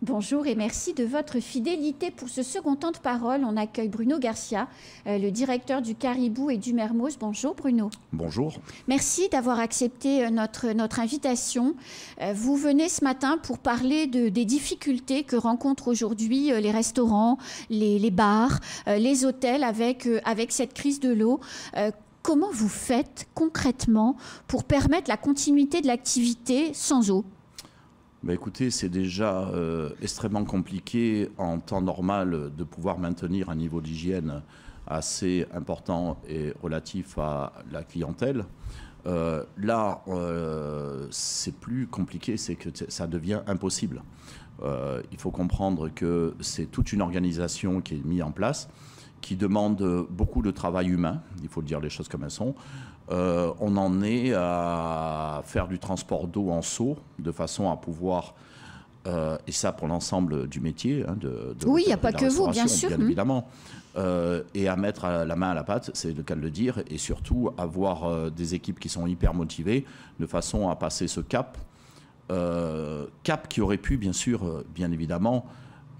Bonjour et merci de votre fidélité. Pour ce second temps de parole, on accueille Bruno Garcia, le directeur du Caribou et du Mermoz. Bonjour Bruno. Bonjour. Merci d'avoir accepté notre invitation. Vous venez ce matin pour parler des difficultés que rencontrent aujourd'hui les restaurants, les bars, les hôtels avec cette crise de l'eau. Comment vous faites concrètement pour permettre la continuité de l'activité sans eau ? Bah écoutez, c'est déjà extrêmement compliqué en temps normal de pouvoir maintenir un niveau d'hygiène assez important et relatif à la clientèle. Là, c'est plus compliqué, c'est que ça devient impossible. Il faut comprendre que c'est toute une organisation qui est mise en place, qui demande beaucoup de travail humain, il faut dire les choses comme elles sont. On en est à faire du transport d'eau en seau, de façon à pouvoir, et ça pour l'ensemble du métier, hein, oui, il n'y a pas que vous, bien sûr. Bien évidemment, et à mettre la main à la pâte, c'est le cas de le dire, et surtout avoir des équipes qui sont hyper motivées, de façon à passer ce cap, cap qui aurait pu, bien sûr, bien évidemment,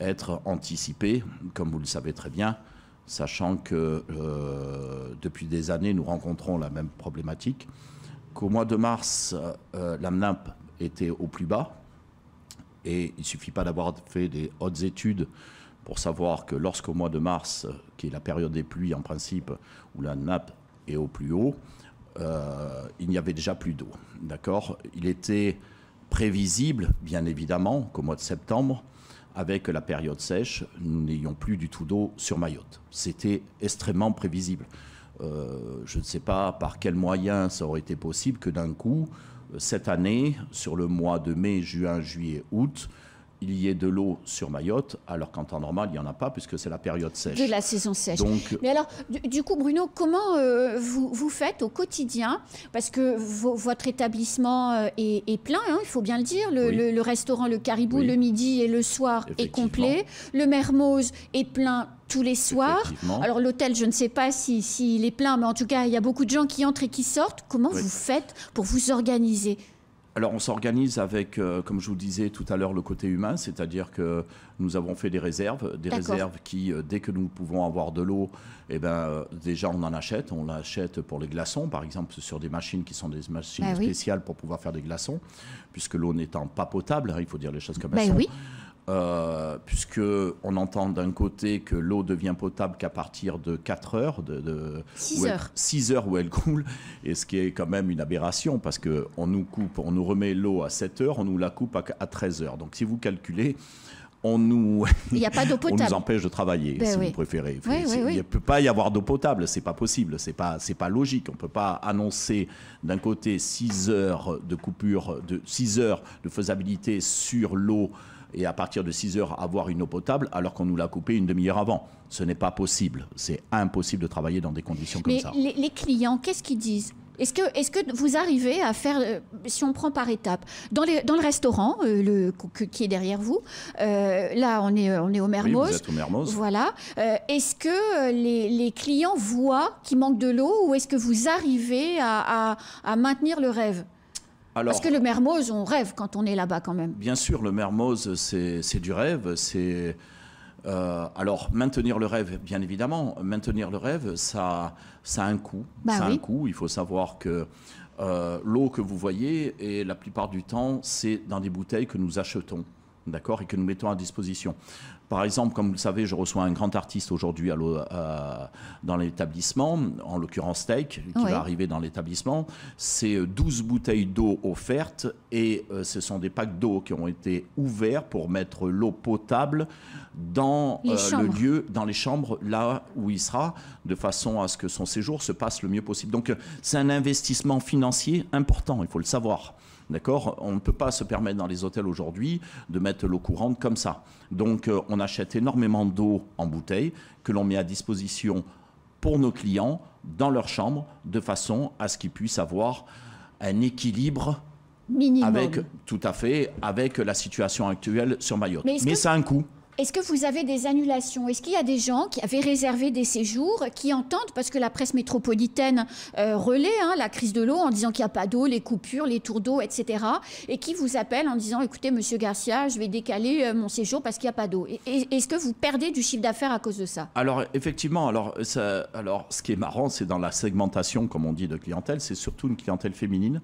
être anticipé, comme vous le savez très bien, sachant que depuis des années, nous rencontrons la même problématique, qu'au mois de mars, la nappe était au plus bas, et il ne suffit pas d'avoir fait des hautes études pour savoir que lorsqu'au mois de mars, qui est la période des pluies en principe, où la nappe est au plus haut, il n'y avait déjà plus d'eau. D'accord ? Il était prévisible, bien évidemment, qu'au mois de septembre, avec la période sèche, nous n'ayons plus du tout d'eau sur Mayotte. C'était extrêmement prévisible. Je ne sais pas par quel moyen ça aurait été possible que d'un coup, cette année, sur le mois de mai, juin, juillet, août, il y ait de l'eau sur Mayotte, alors qu'en temps normal, il n'y en a pas, puisque c'est la période sèche. De la saison sèche. Donc, mais alors, du coup, Bruno, comment vous faites au quotidien? Parce que votre établissement est plein, hein, il faut bien le dire. Le restaurant, le Caribou, le midi et le soir est complet. Le Mermoz est plein tous les soirs. Alors l'hôtel, je ne sais pas s'il est plein, mais en tout cas, il y a beaucoup de gens qui entrent et qui sortent. Comment vous faites pour vous organiser ? Alors on s'organise avec, comme je vous disais tout à l'heure, le côté humain, c'est-à-dire que nous avons fait des réserves qui, dès que nous pouvons avoir de l'eau, eh ben, déjà on en achète. On l'achète pour les glaçons, par exemple, sur des machines qui sont des machines spéciales pour pouvoir faire des glaçons, puisque l'eau n'étant pas potable, hein, il faut dire les choses comme elles sont. Puisqu'on entend d'un côté que l'eau devient potable qu'à partir de 4 heures, 6 heures où elle coule, et ce qui est quand même une aberration, parce qu'on nous coupe, on nous remet l'eau à 7 heures, on nous la coupe à 13 heures. Donc si vous calculez, il n'y a pas d'eau potable. On nous empêche de travailler, si vous préférez. Il ne peut pas y avoir d'eau potable, c'est pas possible, c'est pas logique. On ne peut pas annoncer d'un côté 6 heures de coupure, 6 heures de faisabilité sur l'eau, et à partir de 6 heures avoir une eau potable alors qu'on nous l'a coupée une demi-heure avant. Ce n'est pas possible. C'est impossible de travailler dans des conditions comme ça. Mais les clients, qu'est-ce qu'ils disent ? Est-ce que vous arrivez à faire, si on prend par étapes, dans le restaurant qui est derrière vous, là on est au Mermoz. Oui, vous êtes au Mermoz. Voilà. Est-ce que les clients voient qu'il manque de l'eau, ou est-ce que vous arrivez à maintenir le rêve ? Parce que le Mermoz, on rêve quand on est là-bas quand même. Bien sûr, le Mermoz, c'est du rêve. Alors, maintenir le rêve, bien évidemment, maintenir le rêve, ça a un coût. Un coût. Il faut savoir que l'eau que vous voyez, et la plupart du temps, c'est dans des bouteilles que nous achetons, d'accord, et que nous mettons à disposition. Par exemple, comme vous le savez, je reçois un grand artiste aujourd'hui dans l'établissement, en l'occurrence Steak, qui va arriver dans l'établissement. C'est 12 bouteilles d'eau offertes, et ce sont des packs d'eau qui ont été ouverts pour mettre l'eau potable dans le lieu, dans les chambres, là où il sera, de façon à ce que son séjour se passe le mieux possible. Donc c'est un investissement financier important, il faut le savoir. D'accord ? On ne peut pas se permettre dans les hôtels aujourd'hui de mettre l'eau courante comme ça. Donc on achète énormément d'eau en bouteille que l'on met à disposition pour nos clients dans leur chambre, de façon à ce qu'ils puissent avoir un équilibre minimum. Avec la situation actuelle sur Mayotte. Mais ça a un coût. Est-ce que vous avez des annulations? Est-ce qu'il y a des gens qui avaient réservé des séjours, qui entendent, parce que la presse métropolitaine relaie la crise de l'eau en disant qu'il n'y a pas d'eau, les coupures, les tours d'eau, etc. et qui vous appellent en disant, écoutez, Monsieur Garcia, je vais décaler mon séjour parce qu'il n'y a pas d'eau. Est-ce que vous perdez du chiffre d'affaires à cause de ça? Alors, effectivement, ce qui est marrant, c'est dans la segmentation, comme on dit, de clientèle, c'est surtout une clientèle féminine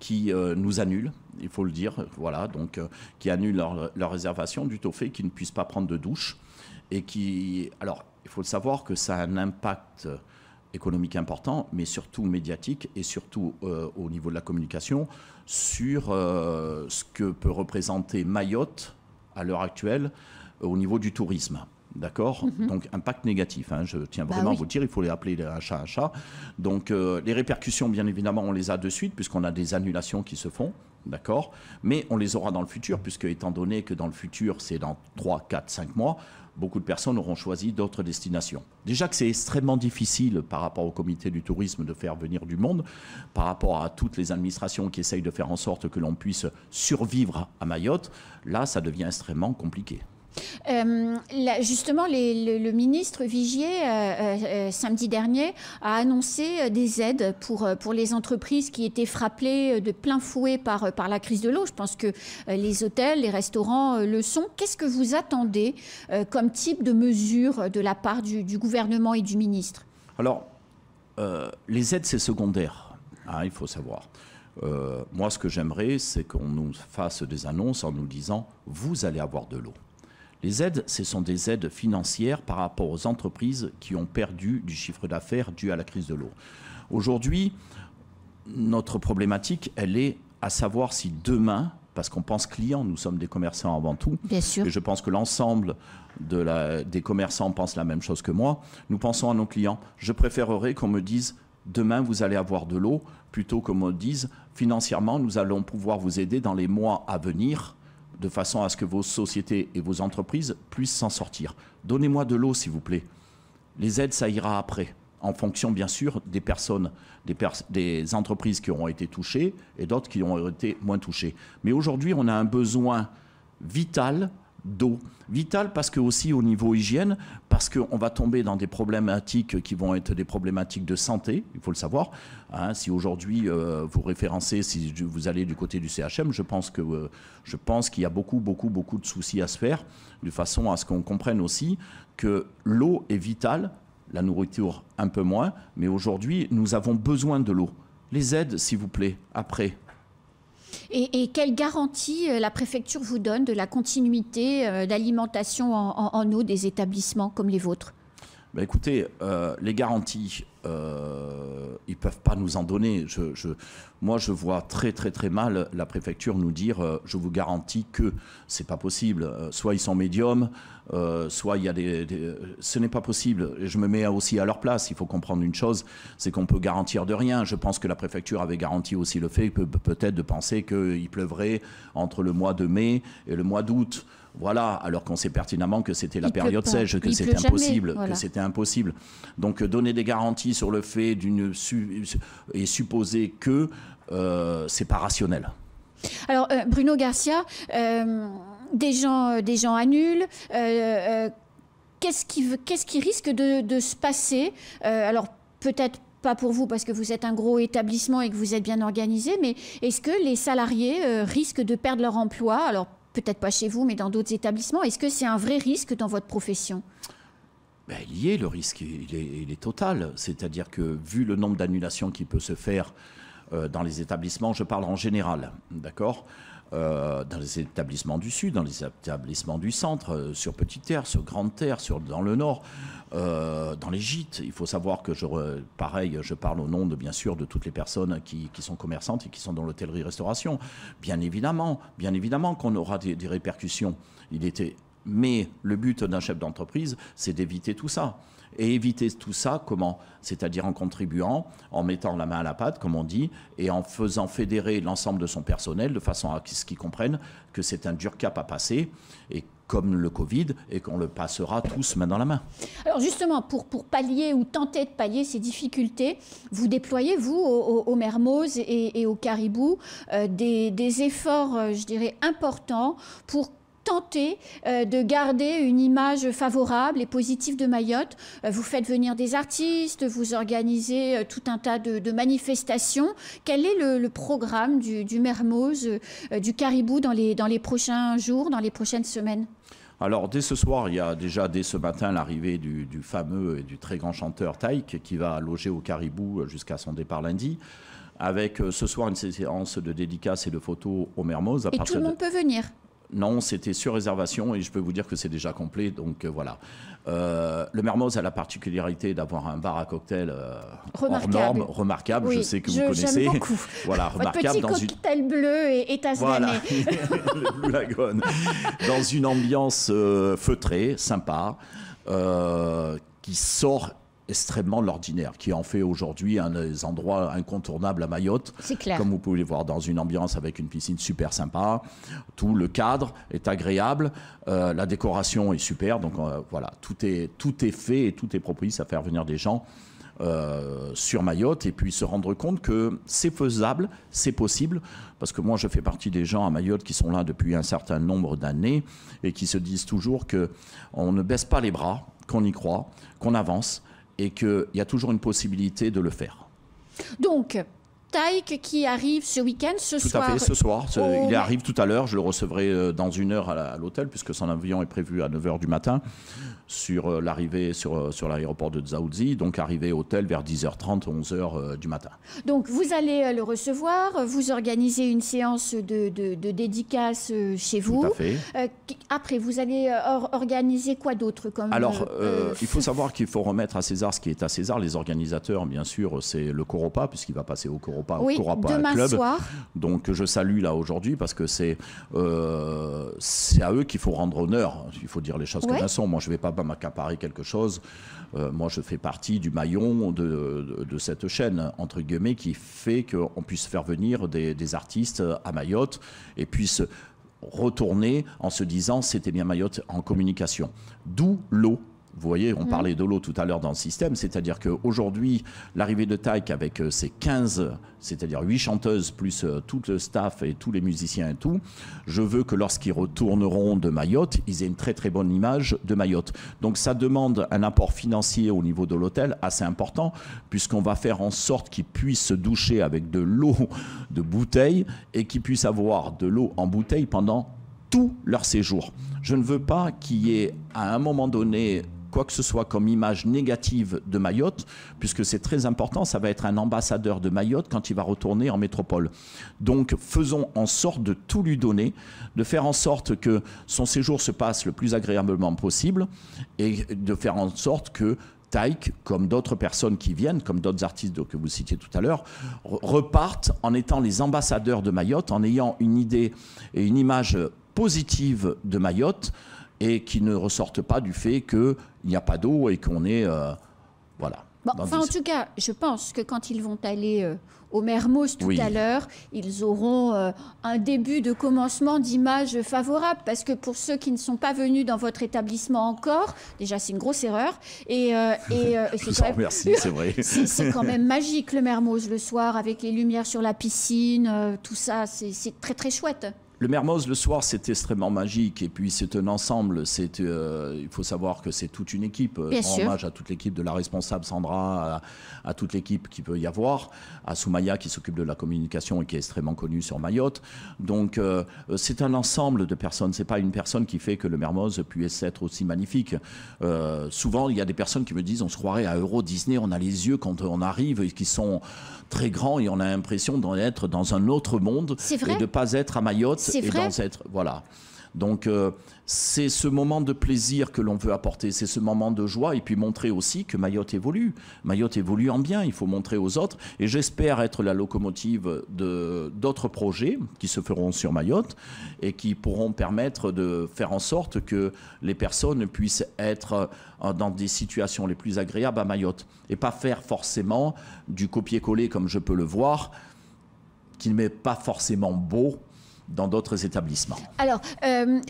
qui nous annule, il faut le dire, voilà, donc qui annule leur réservation du au fait qu'ils ne puissent pas prendre de douche et qui, alors, il faut le savoir que ça a un impact économique important, mais surtout médiatique et surtout au niveau de la communication sur ce que peut représenter Mayotte à l'heure actuelle au niveau du tourisme. D'accord. Donc, impact négatif. Je tiens vraiment à vous le dire, il faut les appeler un chat un chat. Donc, les répercussions, bien évidemment, on les a de suite, puisqu'on a des annulations qui se font. D'accord. Mais on les aura dans le futur, puisque, étant donné que dans le futur, c'est dans 3, 4, 5 mois, beaucoup de personnes auront choisi d'autres destinations. Déjà que c'est extrêmement difficile par rapport au comité du tourisme de faire venir du monde, par rapport à toutes les administrations qui essayent de faire en sorte que l'on puisse survivre à Mayotte, là, ça devient extrêmement compliqué. Justement, le ministre Vigier, samedi dernier, a annoncé des aides pour les entreprises qui étaient frappées de plein fouet par la crise de l'eau. Je pense que les hôtels, les restaurants le sont. Qu'est-ce que vous attendez comme type de mesure de la part du gouvernement et du ministre? Alors, les aides, c'est secondaire, il faut savoir. Moi, ce que j'aimerais, c'est qu'on nous fasse des annonces en nous disant « vous allez avoir de l'eau ». Les aides, ce sont des aides financières par rapport aux entreprises qui ont perdu du chiffre d'affaires dû à la crise de l'eau. Aujourd'hui, notre problématique, elle est à savoir si demain, parce qu'on pense clients, nous sommes des commerçants avant tout, bien sûr, et je pense que l'ensemble des commerçants pensent la même chose que moi, nous pensons à nos clients. Je préférerais qu'on me dise « demain, vous allez avoir de l'eau », plutôt qu'on me dise « financièrement, nous allons pouvoir vous aider dans les mois à venir », de façon à ce que vos sociétés et vos entreprises puissent s'en sortir. Donnez-moi de l'eau, s'il vous plaît. Les aides, ça ira après, en fonction, bien sûr, des personnes, des entreprises qui auront été touchées et d'autres qui ont été moins touchées. Mais aujourd'hui, on a un besoin vital d'eau. Vital parce que aussi au niveau hygiène, parce qu'on va tomber dans des problématiques qui vont être des problématiques de santé, il faut le savoir. Si aujourd'hui vous référencez, si vous allez du côté du CHM, je pense qu'il y a beaucoup de soucis à se faire, de façon à ce qu'on comprenne aussi que l'eau est vitale, la nourriture un peu moins, mais aujourd'hui nous avons besoin de l'eau. Les aides, s'il vous plaît, après. Et quelle garantie la préfecture vous donne de la continuité d'alimentation en eau des établissements comme les vôtres? Écoutez, les garanties, ils ne peuvent pas nous en donner. Moi, je vois très mal la préfecture nous dire je vous garantis que c'est pas possible. Soit ils sont médiums, soit il y a ce n'est pas possible. Je me mets aussi à leur place. Il faut comprendre une chose, c'est qu'on peut garantir de rien. Je pense que la préfecture avait garanti aussi le fait peut-être de penser qu'il pleuvrait entre le mois de mai et le mois d'août. Voilà, alors qu'on sait pertinemment que c'était la période sèche, que c'était impossible, voilà. Que c'était impossible. Donc donner des garanties sur le fait et supposer que c'est pas rationnel. Alors Bruno Garcia, des gens annulent. Qu'est-ce qui risque de se passer? Alors peut-être pas pour vous parce que vous êtes un gros établissement et que vous êtes bien organisé, mais est-ce que les salariés risquent de perdre leur emploi? Alors peut-être pas chez vous, mais dans d'autres établissements. Est-ce que c'est un vrai risque dans votre profession? Il y est, le risque, il est total. C'est-à-dire que vu le nombre d'annulations qui peut se faire dans les établissements, je parle en général, d'accord, dans les établissements du Sud, dans les établissements du Centre, sur Petite Terre, sur Grande Terre, dans le Nord, dans les gîtes. Il faut savoir que, pareil, je parle au nom, bien sûr, de toutes les personnes qui sont commerçantes et qui sont dans l'hôtellerie-restauration. Bien évidemment qu'on aura des répercussions. Mais le but d'un chef d'entreprise, c'est d'éviter tout ça. Et éviter tout ça, comment? C'est-à-dire en contribuant, en mettant la main à la pâte, comme on dit, et en faisant fédérer l'ensemble de son personnel de façon à ce qu'ils comprennent que c'est un dur cap à passer, et comme le Covid, et qu'on le passera tous main dans la main. Alors justement, pour pallier ou tenter de pallier ces difficultés, vous déployez, vous, au Mermoz et au Caribou, des efforts, je dirais, importants pour tenter de garder une image favorable et positive de Mayotte. Vous faites venir des artistes, vous organisez tout un tas de manifestations. Quel est le programme du Mermoz, du Caribou dans les prochains jours, dans les prochaines semaines? Alors, dès ce soir, il y a déjà dès ce matin l'arrivée du fameux et du très grand chanteur Taïk qui va loger au Caribou jusqu'à son départ lundi. Avec ce soir une séance de dédicaces et de photos au Mermoz. Et tout le monde peut venir? Non, c'était sur réservation et je peux vous dire que c'est déjà complet. Donc voilà. Le Mermoz a la particularité d'avoir un bar à cocktail hors norme, remarquable. Oui, je sais que vous connaissez. J'aime beaucoup. Voilà, remarquable. Votre petit cocktail bleu et tasse voilà. Le Blue Lagoon. Dans une ambiance feutrée, sympa, qui sort extrêmement de l'ordinaire, qui en fait aujourd'hui un des endroits incontournables à Mayotte. C'est clair. Comme vous pouvez le voir, dans une ambiance avec une piscine super sympa. Tout le cadre est agréable, la décoration est super. Donc voilà, tout est fait et tout est propice à faire venir des gens sur Mayotte et puis se rendre compte que c'est faisable, c'est possible. Parce que moi, je fais partie des gens à Mayotte qui sont là depuis un certain nombre d'années et qui se disent toujours qu'on ne baisse pas les bras, qu'on y croit, qu'on avance et qu'il y a toujours une possibilité de le faire. Donc, Taïk qui arrive ce week-end, ce soir. Tout à fait, ce soir. Il arrive tout à l'heure. Je le recevrai dans 1 heure à l'hôtel, puisque son avion est prévu à 9 h du matin sur l'arrivée sur l'aéroport de Dzaoudzi. Donc, arrivé au hôtel vers 10h30, 11h du matin. Donc, vous allez le recevoir. Vous organisez une séance de dédicace chez vous. Tout à fait. Après, vous allez organiser quoi d'autre comme Alors, il faut savoir qu'il faut remettre à César ce qui est à César. Les organisateurs, bien sûr, c'est le Coropa, puisqu'il va passer au Coropa, oui, au Coropa demain Club. Soir. Donc, je salue là aujourd'hui parce que c'est à eux qu'il faut rendre honneur. Il faut dire les choses comme elles sont. Moi, je ne vais pas m'accaparer quelque chose. Moi, je fais partie du maillon de cette chaîne, entre guillemets, qui fait qu'on puisse faire venir des artistes à Mayotte et puisse retourner en se disant c'était bien Mayotte en communication. D'où l'eau. Vous voyez, on parlait de l'eau tout à l'heure dans le système, c'est-à-dire qu'aujourd'hui, l'arrivée de Taïk avec ses 15, c'est-à-dire 8 chanteuses, plus tout le staff et tous les musiciens et tout, je veux que lorsqu'ils retourneront de Mayotte, ils aient une très très bonne image de Mayotte. Donc ça demande un apport financier au niveau de l'hôtel assez important, puisqu'on va faire en sorte qu'ils puissent se doucher avec de l'eau de bouteille et qu'ils puissent avoir de l'eau en bouteille pendant tout leur séjour. Je ne veux pas qu'il y ait à un moment donné quoi que ce soit comme image négative de Mayotte, puisque c'est très important, ça va être un ambassadeur de Mayotte quand il va retourner en métropole. Donc faisons en sorte de tout lui donner, de faire en sorte que son séjour se passe le plus agréablement possible et de faire en sorte que Taïk, comme d'autres personnes qui viennent, comme d'autres artistes que vous citiez tout à l'heure, repartent en étant les ambassadeurs de Mayotte, en ayant une idée et une image positive de Mayotte, et qui ne ressortent pas du fait qu'il n'y a pas d'eau et qu'on est... voilà. Bon, enfin, en tout cas, je pense que quand ils vont aller au Mermoz tout à l'heure, ils auront un début de commencement d'image favorable. Parce que pour ceux qui ne sont pas venus dans votre établissement encore, déjà, c'est une grosse erreur. Je vous en remercie, c'est vrai. C'est quand même magique, le Mermoz, le soir, avec les lumières sur la piscine, tout ça, c'est très, très chouette. Le Mermoz, le soir, c'est extrêmement magique. Et puis, c'est un ensemble. Il faut savoir que c'est toute une équipe. Bien sûr. Hommage à toute l'équipe de la responsable Sandra, à toute l'équipe qui peut y avoir, à Soumaya qui s'occupe de la communication et qui est extrêmement connue sur Mayotte. Donc, c'est un ensemble de personnes. C'est pas une personne qui fait que le Mermoz puisse être aussi magnifique. Souvent, il y a des personnes qui me disent on se croirait à Euro Disney, on a les yeux quand on arrive et qui sont très grands et on a l'impression d'être dans un autre monde et de ne pas être à Mayotte. C'est vrai. Voilà. Donc, c'est ce moment de plaisir que l'on veut apporter, c'est ce moment de joie et puis montrer aussi que Mayotte évolue. Mayotte évolue en bien, il faut montrer aux autres. Et j'espère être la locomotive d'autres projets qui se feront sur Mayotte et qui pourront permettre de faire en sorte que les personnes puissent être dans des situations les plus agréables à Mayotte et pas faire forcément du copier-coller comme je peux le voir, qui n'est pas forcément beau. dans d'autres établissements. Alors,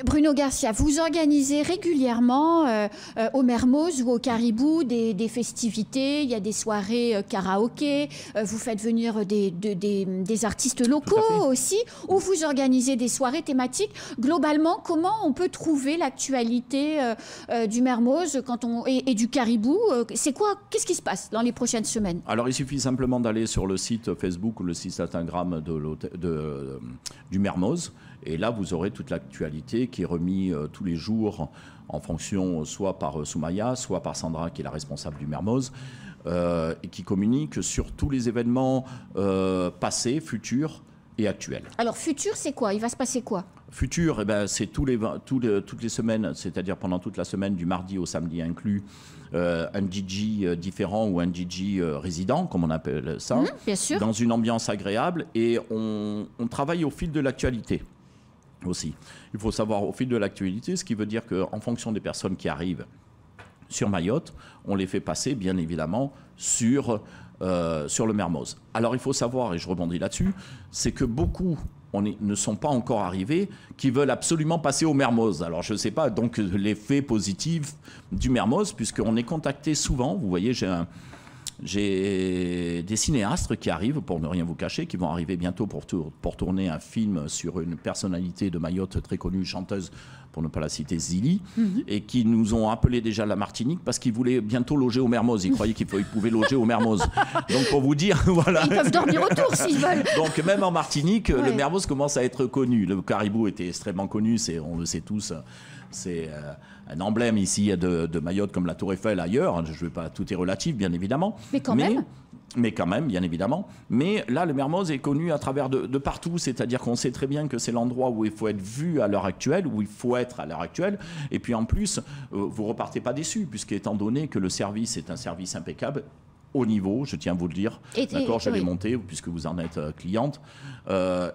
Bruno Garcia, vous organisez régulièrement au Mermoz ou au Caribou des festivités, il y a des soirées karaoké, vous faites venir des artistes locaux aussi, ou vous organisez des soirées thématiques. Globalement, comment on peut trouver l'actualité du Mermoz et du Caribou? Qu'est-ce qui se passe dans les prochaines semaines? Alors, il suffit simplement d'aller sur le site Facebook ou le site Instagram du Mermoz. Et là, vous aurez toute l'actualité qui est remise tous les jours en fonction soit par Soumaya, soit par Sandra, qui est la responsable du Mermoz, et qui communique sur tous les événements passés, futurs et actuels. Alors, futur, c'est quoi? Il va se passer quoi? Futur, c'est toutes les semaines, c'est-à-dire pendant toute la semaine, du mardi au samedi inclus, un DJ différent ou un DJ résident, comme on appelle ça, bien sûr. Dans une ambiance agréable. Et on travaille au fil de l'actualité aussi. Il faut savoir au fil de l'actualité, ce qui veut dire qu'en fonction des personnes qui arrivent sur Mayotte, on les fait passer, bien évidemment, sur le Mermoz. Alors il faut savoir, et je rebondis là-dessus, c'est que beaucoup ne sont pas encore arrivés, qui veulent absolument passer au Mermoz. Alors je ne sais pas, donc l'effet positif du Mermoz, puisqu'on est contacté souvent, vous voyez, j'ai des cinéastes qui arrivent, pour ne rien vous cacher, qui vont arriver bientôt pour tourner un film sur une personnalité de Mayotte très connue, chanteuse, pour ne pas la citer, Zili, et qui nous ont appelé déjà la Martinique parce qu'ils voulaient bientôt loger au Mermoz. Ils croyaient qu'ils pouvaient loger au Mermoz. Donc pour vous dire, voilà. Ils peuvent dormir autour s'ils veulent. Donc même en Martinique, le Mermoz commence à être connu. Le Caribou était extrêmement connu, on le sait tous. C'est un emblème ici de Mayotte, comme la Tour Eiffel ailleurs. Je ne veux pas, tout est relatif, bien évidemment. Mais quand même. Mais quand même, bien évidemment. Mais là, le Mermoz est connu à travers de partout. C'est-à-dire qu'on sait très bien que c'est l'endroit où il faut être vu à l'heure actuelle, où il faut être à l'heure actuelle. Et puis en plus, vous ne repartez pas déçus, puisqu'étant donné que le service est un service impeccable, haut niveau, je tiens à vous le dire. D'accord, j'avais monté, puisque vous en êtes cliente.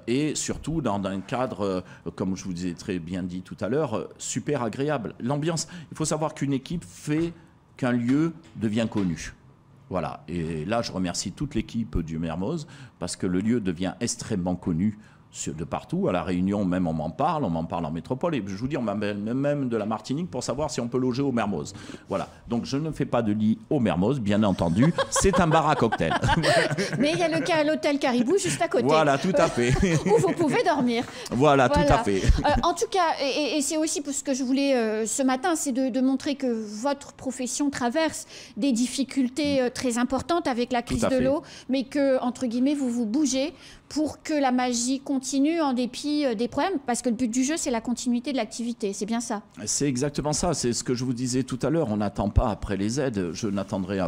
Et surtout dans un cadre, comme je vous ai très bien dit tout à l'heure, super agréable. L'ambiance, il faut savoir qu'une équipe fait qu'un lieu devient connu. Voilà, et là je remercie toute l'équipe du Mermoz parce que le lieu devient extrêmement connu de partout. À La Réunion même on m'en parle en métropole, et je vous dis on m'appelle même de la Martinique pour savoir si on peut loger au Mermoz. Voilà, donc je ne fais pas de lit au Mermoz, bien entendu, c'est un bar à cocktail. Mais il y a l'hôtel Caribou juste à côté. Voilà, tout à fait. Où vous pouvez dormir. Voilà, tout à fait. En tout cas, et c'est aussi pour ce que je voulais ce matin, c'est de montrer que votre profession traverse des difficultés très importantes avec la crise de l'eau, mais que, entre guillemets, vous vous bougez pour que la magie continue en dépit des problèmes, parce que le but du jeu, c'est la continuité de l'activité. C'est bien ça? C'est exactement ça. C'est ce que je vous disais tout à l'heure. On n'attend pas après les aides. Je n'attendrai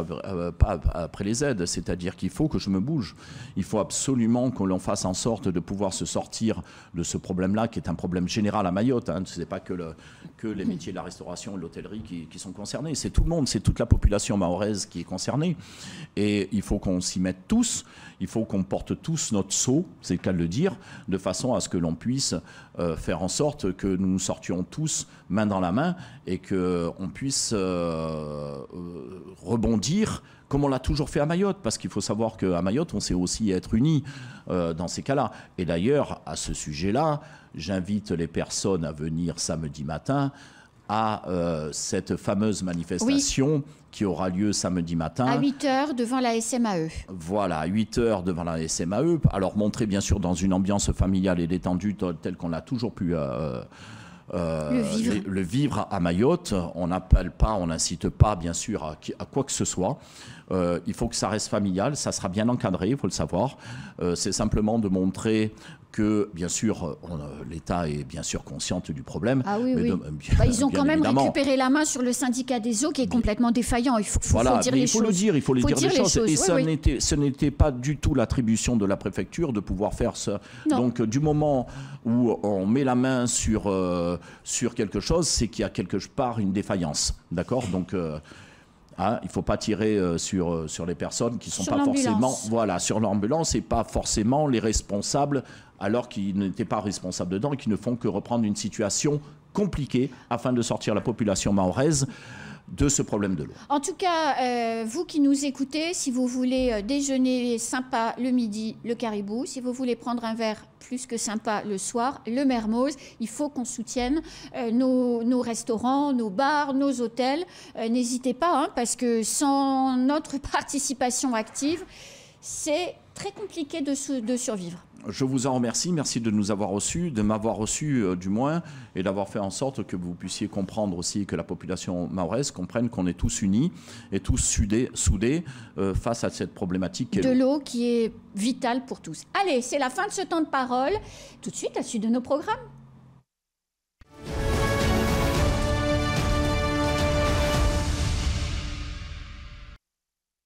pas après les aides. C'est-à-dire qu'il faut que je me bouge. Il faut absolument que l'on fasse en sorte de pouvoir se sortir de ce problème-là, qui est un problème général à Mayotte. Ce n'est pas que les métiers de la restauration et de l'hôtellerie qui sont concernés. C'est tout le monde, c'est toute la population mahoraise qui est concernée. Et il faut qu'on s'y mette tous. Il faut qu'on porte tous notre seau, c'est le cas de le dire, de façon à ce que l'on puisse faire en sorte que nous nous sortions tous main dans la main et qu'on puisse rebondir comme on l'a toujours fait à Mayotte, parce qu'il faut savoir qu'à Mayotte, on sait aussi être unis dans ces cas-là. Et d'ailleurs, à ce sujet-là, j'invite les personnes à venir samedi matin à cette fameuse manifestation qui aura lieu samedi matin. À 8h devant la SMAE. Voilà, à 8h devant la SMAE. Alors montré bien sûr dans une ambiance familiale et détendue telle qu'on l'a toujours pu le vivre à Mayotte. On n'appelle pas, on n'incite pas bien sûr à quoi que ce soit. Il faut que ça reste familial, ça sera bien encadré, il faut le savoir. C'est simplement de montrer que, bien sûr, l'État est bien sûr consciente du problème. Ah oui, oui. Ils ont quand même récupéré la main sur le syndicat des eaux qui est complètement défaillant. Il faut dire les choses. Il faut dire les choses. Et ce n'était pas du tout l'attribution de la préfecture de pouvoir faire ça. Non. Donc, du moment où on met la main sur quelque chose, c'est qu'il y a quelque part une défaillance. D'accord ? Donc... il ne faut pas tirer sur les personnes qui ne sont pas forcément sur l'ambulance et pas forcément les responsables alors qu'ils n'étaient pas responsables dedans et qui ne font que reprendre une situation compliquée afin de sortir la population mahoraise de ce problème de l'eau. En tout cas, vous qui nous écoutez, si vous voulez déjeuner sympa le midi, le Caribou, si vous voulez prendre un verre plus que sympa le soir, le Mermoz, il faut qu'on soutienne nos restaurants, nos bars, nos hôtels. N'hésitez pas, hein, parce que sans notre participation active, c'est très compliqué de survivre. Je vous en remercie. Merci de nous avoir reçus, de m'avoir reçu du moins, et d'avoir fait en sorte que vous puissiez comprendre aussi, que la population mahoraise comprenne qu'on est tous unis et tous soudés face à cette problématique. De l'eau qui est vitale pour tous. Allez, c'est la fin de ce temps de parole. Tout de suite, la suite de nos programmes.